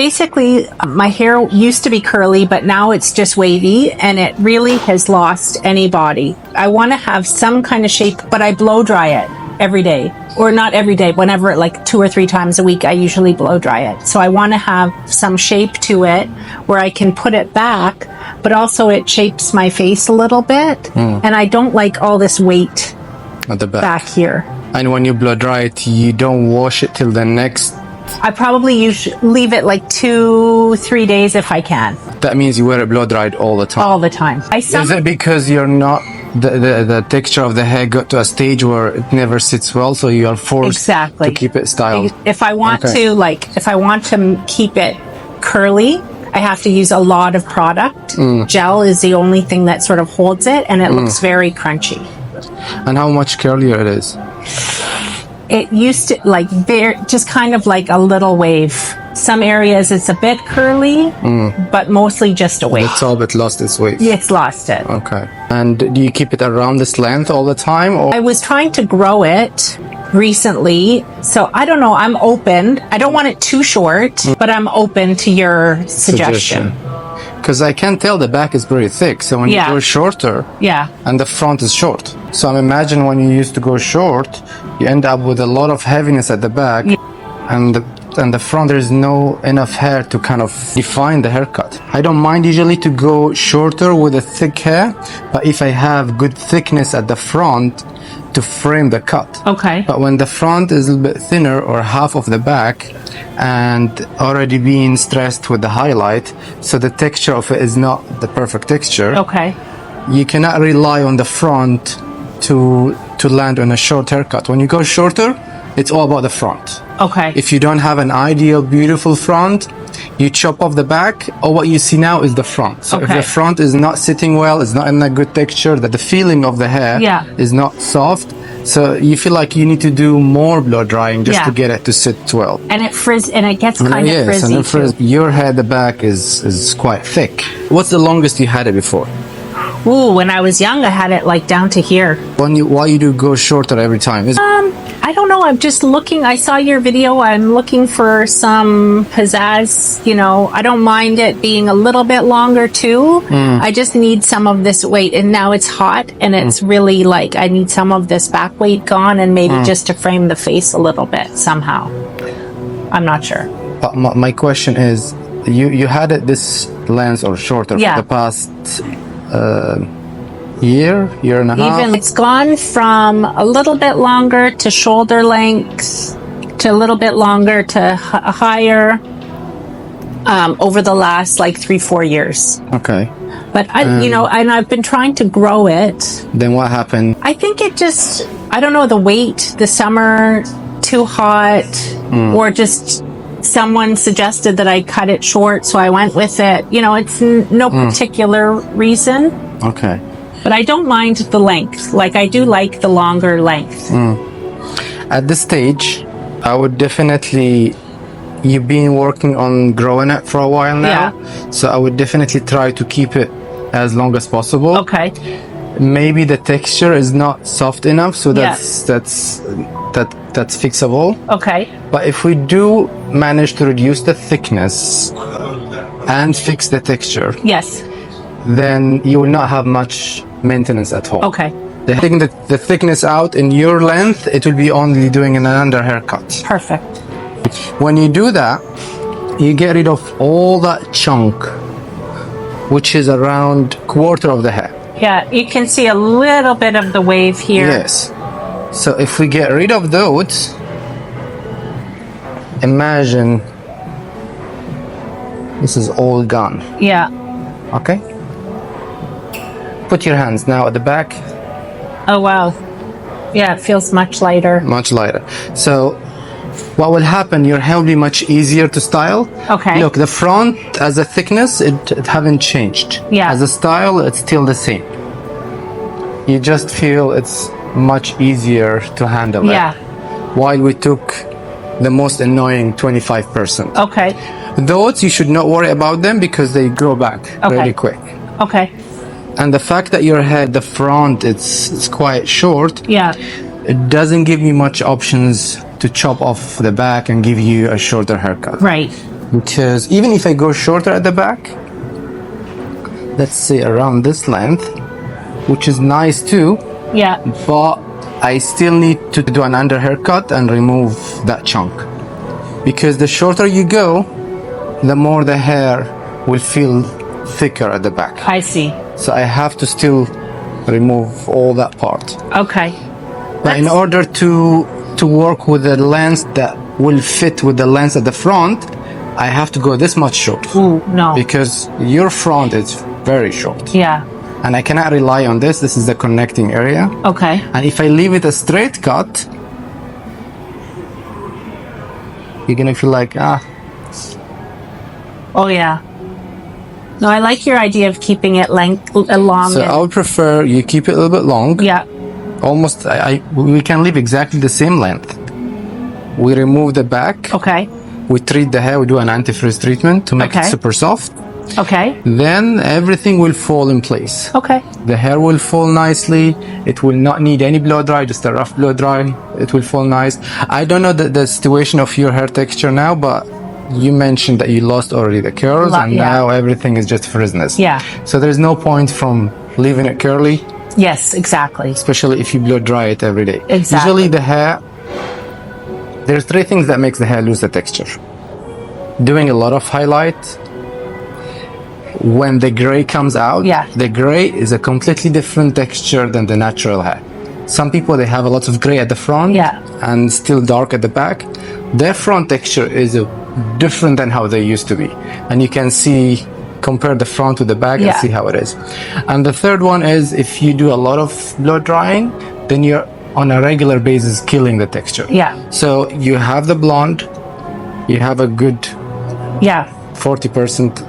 basically, my hair used to be curly, but now it's just wavy, and it really has lost any body. I want to have some kind of shape, but I blow dry it every day. Or not every day, whenever, like 2 or 3 times a week, I usually blow dry it. So I want to have some shape to it where I can put it back, but also it shapes my face a little bit. And I don't like all this weight at the back here. And when you blow dry it, you don't wash it till the next... I probably leave it like 2-3 days if I can. That means you wear it blow dried all the time? All the time. Is it because you're not... The texture of the hair got to a stage where it never sits well, so you are forced to keep it styled? If I want to keep it curly, I have to use a lot of product. Gel is the only thing that sort of holds it, and it looks very crunchy. And how much curlier it is? It used to, like, just kind of like a little wave. Some areas it's a bit curly, but mostly just a wave. The top, it lost its wave. Yeah, it's lost it. Okay. And do you keep it around this length all the time? Or? I was trying to grow it recently, so I don't know. I'm open. I don't want it too short, but I'm open to your suggestion. Because I can tell the back is very thick, so when you go shorter, and the front is short. So I imagine when you used to go short, you end up with a lot of heaviness at the back, and the front there's no enough hair to kind of define the haircut. I don't mind usually to go shorter with a thick hair, but if I have good thickness at the front to frame the cut. Okay. But when the front is a little bit thinner or half of the back and already being stressed with the highlight, so the texture of it is not the perfect texture. Okay. You cannot rely on the front to land on a short haircut. When you go shorter, it's all about the front. Okay. If you don't have an ideal, beautiful front, you chop off the back, or what you see now is the front. So if the front is not sitting well, it's not in a good texture, that the feeling of the hair is not soft, so you feel like you need to do more blow drying just to get it to sit well. And it gets kind of frizzy. And your hair at the back is quite thick. What's the longest you had it before? Ooh, when I was young, I had it like down to here. Why you do go shorter every time? I don't know. I'm just looking. I saw your video. I'm looking for some pizzazz. You know, I don't mind it being a little bit longer too. I just need some of this weight. And now it's hot, and it's really like I need some of this back weight gone, and maybe just to frame the face a little bit somehow. I'm not sure. But my question is, you had it this length or shorter for the past year and a half? Even it's gone from a little bit longer to shoulder length to a little bit longer to higher over the last like 3-4 years. Okay. But and I've been trying to grow it. Then what happened? I think it just, I don't know, the weight, the summer, too hot, or just someone suggested that I cut it short, so I went with it. You know, it's no particular reason. Okay. But I don't mind the length. Like, I do like the longer length. At this stage, I would definitely... You've been working on growing it for a while now. So I would definitely try to keep it as long as possible. Okay. Maybe the texture is not soft enough, so that's fixable. Okay. But if we do manage to reduce the thickness and fix the texture, then you will not have much maintenance at all. Okay. Taking the thickness out in your length, it will be only doing an under haircut. Perfect. When you do that, you get rid of all that chunk, which is around quarter of the hair. Yeah, you can see a little bit of the wave here. Yes. So if we get rid of those, imagine this is all gone. Yeah. Okay. Put your hands now at the back. Oh, wow. Yeah, it feels much lighter. Much lighter. So what will happen, your hair will be much easier to style. Okay. Look, the front as a thickness, it haven't changed. Yeah. As a style, it's still the same. You just feel it's much easier to handle it. Yeah. While we took the most annoying 25%. Okay. Those, you should not worry about them because they grow back really quick. Okay. And the fact that your head, the front, it's quite short. Yeah. It doesn't give you much options to chop off the back and give you a shorter haircut. Right. because even if I go shorter at the back, let's say around this length, which is nice too, yeah, but I still need to do an under haircut and remove that chunk, because the shorter you go, the more the hair will feel thicker at the back. I see. So I have to still remove all that part. Okay. But in order to work with the length that will fit with the length at the front, I have to go this much short. Ooh, no. Because your front is very short. Yeah. And I cannot rely on this. This is the connecting area. Okay. And if I leave it a straight cut, you're gonna feel like, Oh yeah. No, I like your idea of keeping it long. So I would prefer you keep it a little bit long. Yeah. Almost, we can leave exactly the same length. We remove the back. Okay. We treat the hair. We do an anti-frizz treatment to make it super soft. Okay. Then everything will fall in place. Okay. The hair will fall nicely. It will not need any blow dry, just a rough blow dry. It will fall nice. I don't know the situation of your hair texture now, but you mentioned that you lost already the curls, and now everything is just frizziness. Yeah. So there's no point from leaving it curly. Yes, exactly. Especially if you blow dry it every day. Exactly. Usually the hair, there's three things that makes the hair lose the texture. Doing a lot of highlight. When the gray comes out, the gray is a completely different texture than the natural hair. Some people, they have a lot of gray at the front and still dark at the back. Their front texture is different than how they used to be. And you can see, compare the front to the back and see how it is. And the third one is if you do a lot of blow drying, then you're on a regular basis killing the texture. Yeah. So you have the blonde, you have a good 40%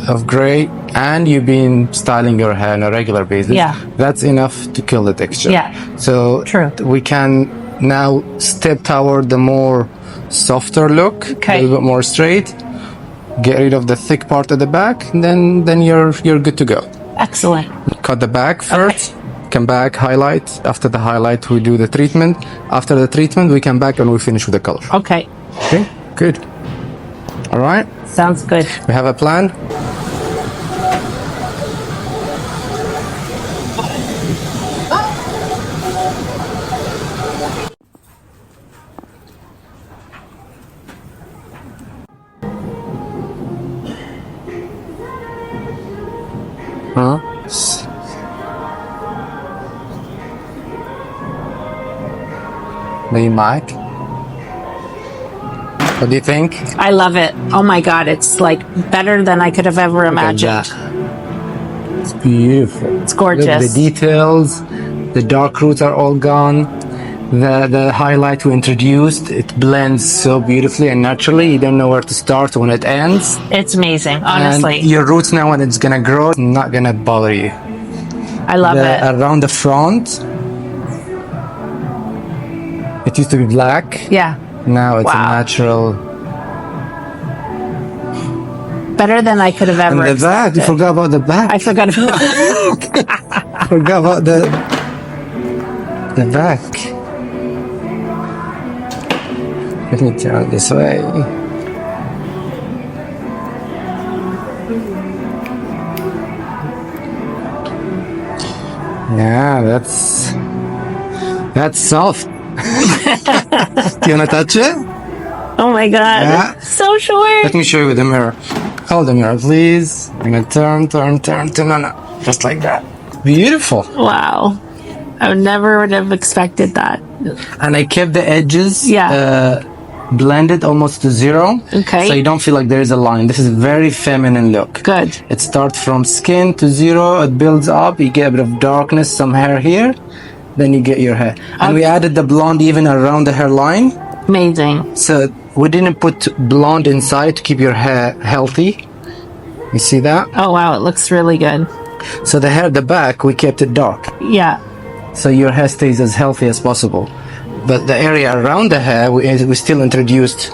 of gray, and you've been styling your hair on a regular basis. Yeah. That's enough to kill the texture. Yeah. So we can now step toward the more softer look, a little bit more straight. Get rid of the thick part at the back, and then you're good to go. Excellent. Cut the back first. Come back, highlight. After the highlight, we do the treatment. After the treatment, we come back and we finish with the color. Okay. Okay. Good. All right. Sounds good. We have a plan. The mic. What do you think? I love it. Oh my God, it's like better than I could have ever imagined. It's beautiful. It's gorgeous. Look, the details, the dark roots are all gone. The highlight we introduced, it blends so beautifully and naturally. You don't know where to start when it ends. It's amazing, honestly. And your roots now, when it's gonna grow, it's not gonna bother you. I love it. Around the front, it used to be black. Yeah. Now it's a natural. Better than I could have ever. And the back, you forgot about the back. I forgot about forgot about the back. Let me turn this way. Yeah, that's soft. Do you want to touch it? Oh my God, yeah. So short. Let me show you with the mirror. Hold the mirror, please. I'm gonna turn. No. Just like that. Beautiful. Wow. I would have expected that. And I kept the edges blended almost to zero. Okay. So you don't feel like there is a line. This is a very feminine look. Good. It starts from skin to zero. It builds up. You get a bit of darkness, some hair here. Then you get your hair. And we added the blonde even around the hairline. Amazing. So we didn't put blonde inside to keep your hair healthy. You see that? Oh wow, it looks really good. So the hair at the back, we kept it dark. Yeah. So your hair stays as healthy as possible. But the area around the hair, we still introduced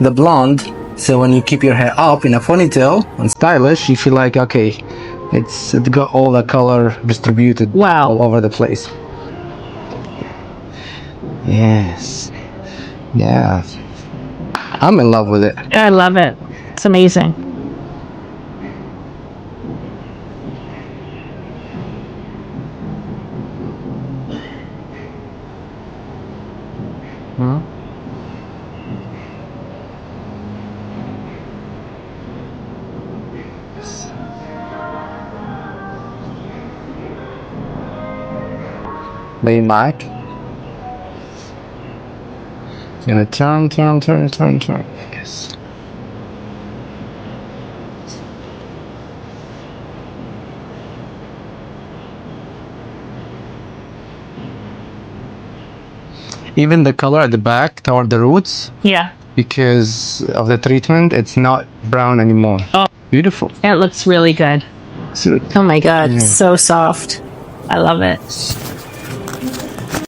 the blonde. So when you keep your hair up in a ponytail and stylish, you feel like, okay, it's got all the color distributed all over the place. Yes. Yeah. I'm in love with it. I love it. It's amazing. Huh? Lean back. Gonna turn. Yes. Even the color at the back toward the roots. Yeah. Because of the treatment, it's not brown anymore. Oh, beautiful. It looks really good. Oh my God, so soft. I love it.